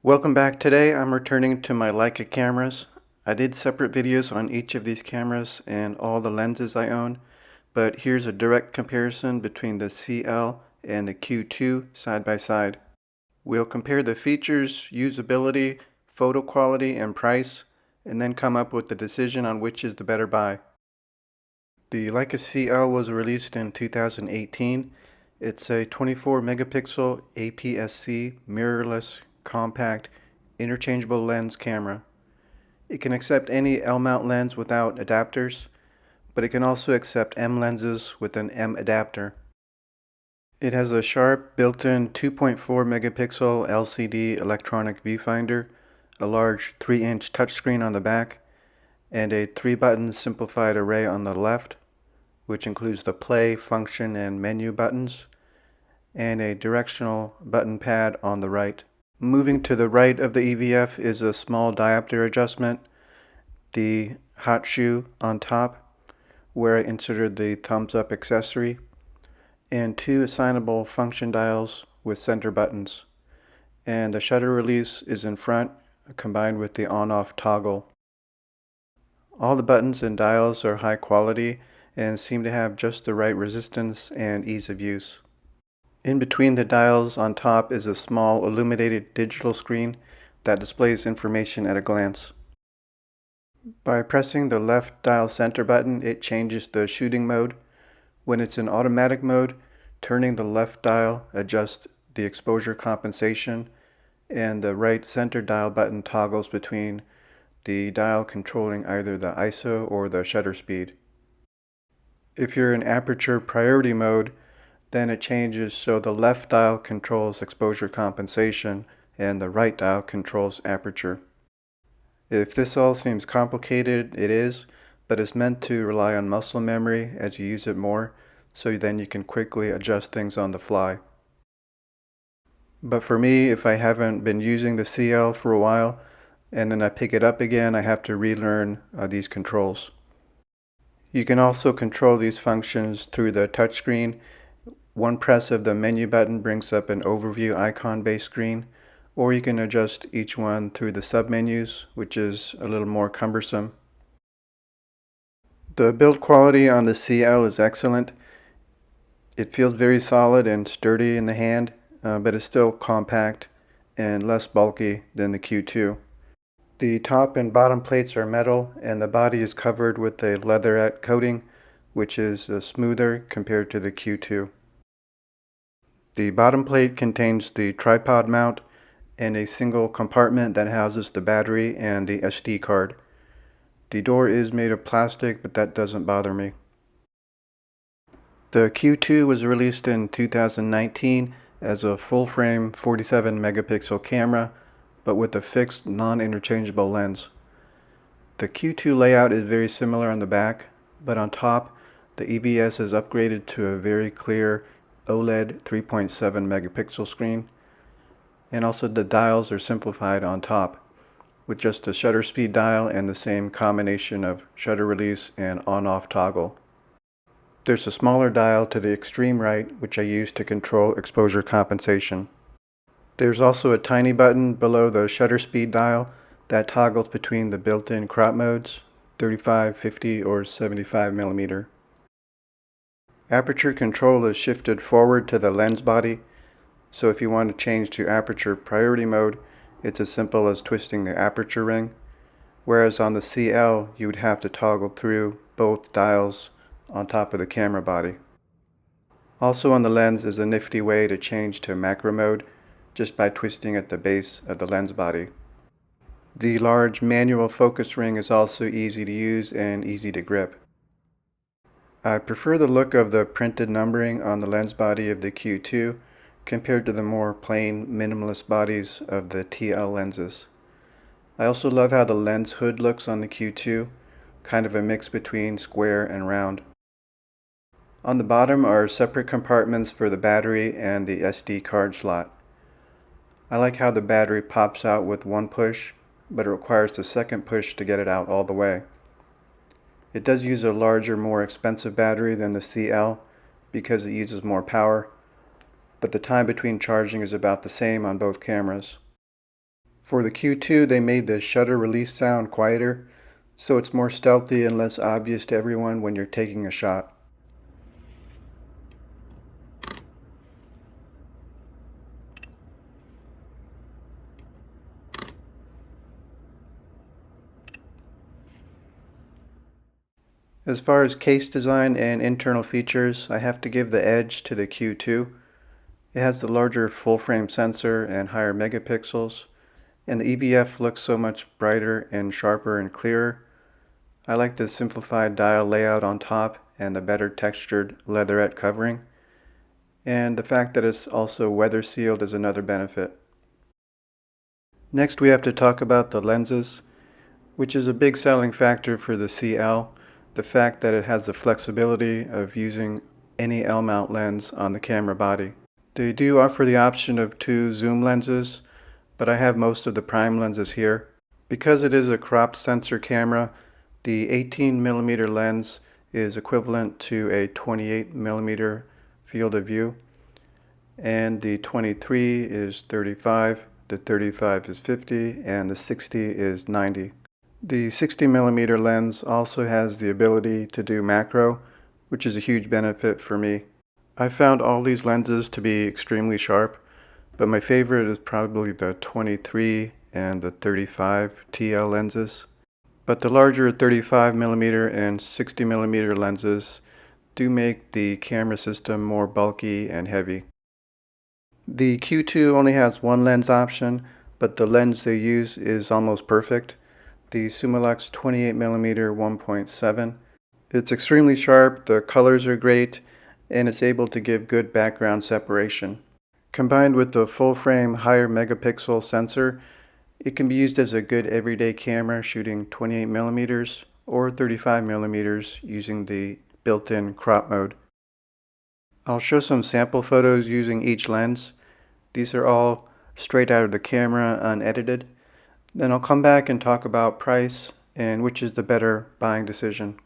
Welcome back. Today I'm returning to my Leica cameras. I did separate videos on each of these cameras and all the lenses I own, but here's a direct comparison between the CL and the Q2 side by side. We'll compare the features, usability, photo quality, and price, and then come up with the decision on which is the better buy. The Leica CL was released in 2018. It's a 24 megapixel APS-C mirrorless compact interchangeable lens camera. It can accept any L-mount lens without adapters, but it can also accept M lenses with an M adapter. It has a sharp built-in 2.4 megapixel LCD electronic viewfinder, a large 3-inch touchscreen on the back, and a 3-button simplified array on the left, which includes the play, function, and menu buttons, and a directional button pad on the right. Moving to the right of the EVF is a small diopter adjustment, the hot shoe on top, where I inserted the thumbs up accessory, and 2 assignable function dials with center buttons. And the shutter release is in front, combined with the on-off toggle. All the buttons and dials are high quality and seem to have just the right resistance and ease of use. In between the dials on top is a small illuminated digital screen that displays information at a glance. By pressing the left dial center button, it changes the shooting mode. When it's in automatic mode, turning the left dial adjusts the exposure compensation, and the right center dial button toggles between the dial controlling either the ISO or the shutter speed. If you're in aperture priority mode, then it changes so the left dial controls exposure compensation and the right dial controls aperture. If this all seems complicated, it is, but it's meant to rely on muscle memory as you use it more, so then you can quickly adjust things on the fly. But for me, if I haven't been using the CL for a while, and then I pick it up again, I have to relearn these controls. You can also control these functions through the touchscreen. One press of the menu button brings up an overview icon-based screen, or you can adjust each one through the submenus, which is a little more cumbersome. The build quality on the CL is excellent. It feels very solid and sturdy in the hand, but it's still compact and less bulky than the Q2. The top and bottom plates are metal, and the body is covered with a leatherette coating, which is smoother compared to the Q2. The bottom plate contains the tripod mount and a single compartment that houses the battery and the SD card. The door is made of plastic, but that doesn't bother me. The Q2 was released in 2019 as a full-frame 47 megapixel camera, but with a fixed non-interchangeable lens. The Q2 layout is very similar on the back, but on top, the EVS is upgraded to a very clear OLED 3.7 megapixel screen, and also the dials are simplified on top, with just a shutter speed dial and the same combination of shutter release and on-off toggle. There's a smaller dial to the extreme right, which I use to control exposure compensation. There's also a tiny button below the shutter speed dial that toggles between the built-in crop modes, 35, 50, or 75 millimeter. Aperture control is shifted forward to the lens body, so if you want to change to aperture priority mode, it's as simple as twisting the aperture ring, whereas on the CL you would have to toggle through both dials on top of the camera body. Also on the lens is a nifty way to change to macro mode just by twisting at the base of the lens body. The large manual focus ring is also easy to use and easy to grip. I prefer the look of the printed numbering on the lens body of the Q2 compared to the more plain minimalist bodies of the TL lenses. I also love how the lens hood looks on the Q2, kind of a mix between square and round. On the bottom are separate compartments for the battery and the SD card slot. I like how the battery pops out with one push, but it requires the second push to get it out all the way. It does use a larger, more expensive battery than the CL because it uses more power, but the time between charging is about the same on both cameras. For the Q2, they made the shutter release sound quieter, so it's more stealthy and less obvious to everyone when you're taking a shot. As far as case design and internal features, I have to give the edge to the Q2. It has the larger full-frame sensor and higher megapixels, and the EVF looks so much brighter and sharper and clearer. I like the simplified dial layout on top and the better textured leatherette covering. And the fact that it's also weather sealed is another benefit. Next we have to talk about the lenses, which is a big selling factor for the CL, the fact that it has the flexibility of using any L-mount lens on the camera body. They do offer the option of 2 zoom lenses, but I have most of the prime lenses here. Because it is a cropped sensor camera, the 18mm lens is equivalent to a 28mm field of view, and the 23 is 35, the 35 is 50, and the 60 is 90. The 60mm lens also has the ability to do macro, which is a huge benefit for me. I found all these lenses to be extremely sharp, but my favorite is probably the 23 and the 35 TL lenses. But the larger 35mm and 60mm lenses do make the camera system more bulky and heavy. The Q2 only has one lens option, but the lens they use is almost perfect. The Summilux 28mm 1.7. It's extremely sharp, the colors are great, and it's able to give good background separation. Combined with the full-frame higher megapixel sensor, it can be used as a good everyday camera shooting 28mm or 35mm using the built-in crop mode. I'll show some sample photos using each lens. These are all straight out of the camera, unedited. Then I'll come back and talk about price and which is the better buying decision.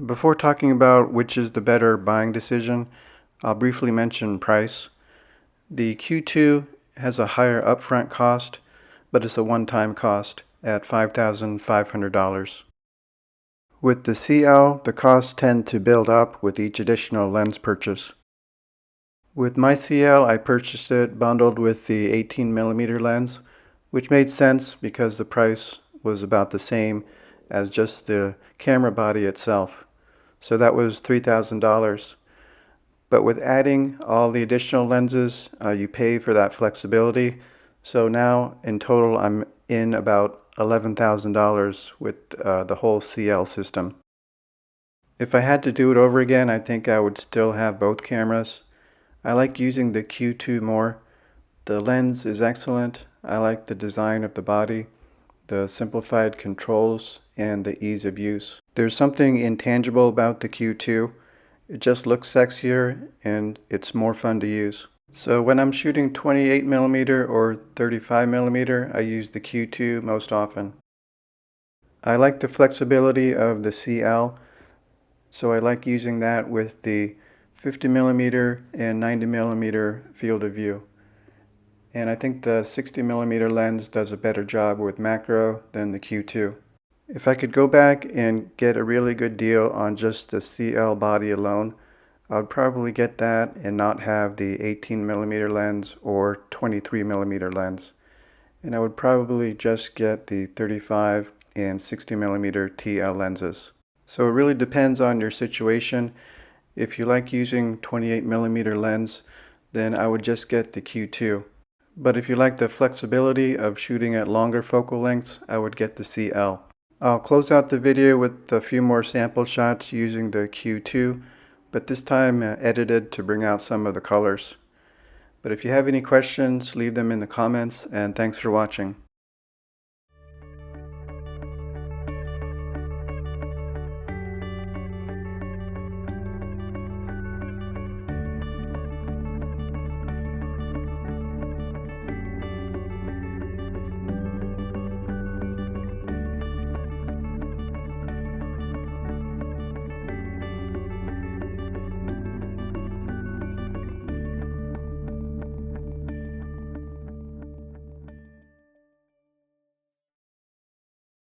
Before talking about which is the better buying decision, I'll briefly mention price. The Q2 has a higher upfront cost, but it's a one-time cost at $5,500. With the CL, the costs tend to build up with each additional lens purchase. With my CL, I purchased it bundled with the 18mm lens, which made sense because the price was about the same as just the camera body itself. So that was $3,000. But with adding all the additional lenses, you pay for that flexibility. So now in total I'm in about $11,000 with the whole CL system. If I had to do it over again, I think I would still have both cameras. I like using the Q2 more. The lens is excellent. I like the design of the body, the simplified controls, and the ease of use. There's something intangible about the Q2. It just looks sexier and it's more fun to use. So when I'm shooting 28mm or 35mm, I use the Q2 most often. I like the flexibility of the CL, so I like using that with the 50mm and 90mm field of view. And I think the 60mm lens does a better job with macro than the Q2. If I could go back and get a really good deal on just the CL body alone, I would probably get that and not have the 18mm lens or 23mm lens. And I would probably just get the 35 and 60mm TL lenses. So it really depends on your situation. If you like using 28mm lens, then I would just get the Q2. But if you like the flexibility of shooting at longer focal lengths, I would get the CL. I'll close out the video with a few more sample shots using the Q2, but this time edited to bring out some of the colors. But if you have any questions, leave them in the comments, and thanks for watching.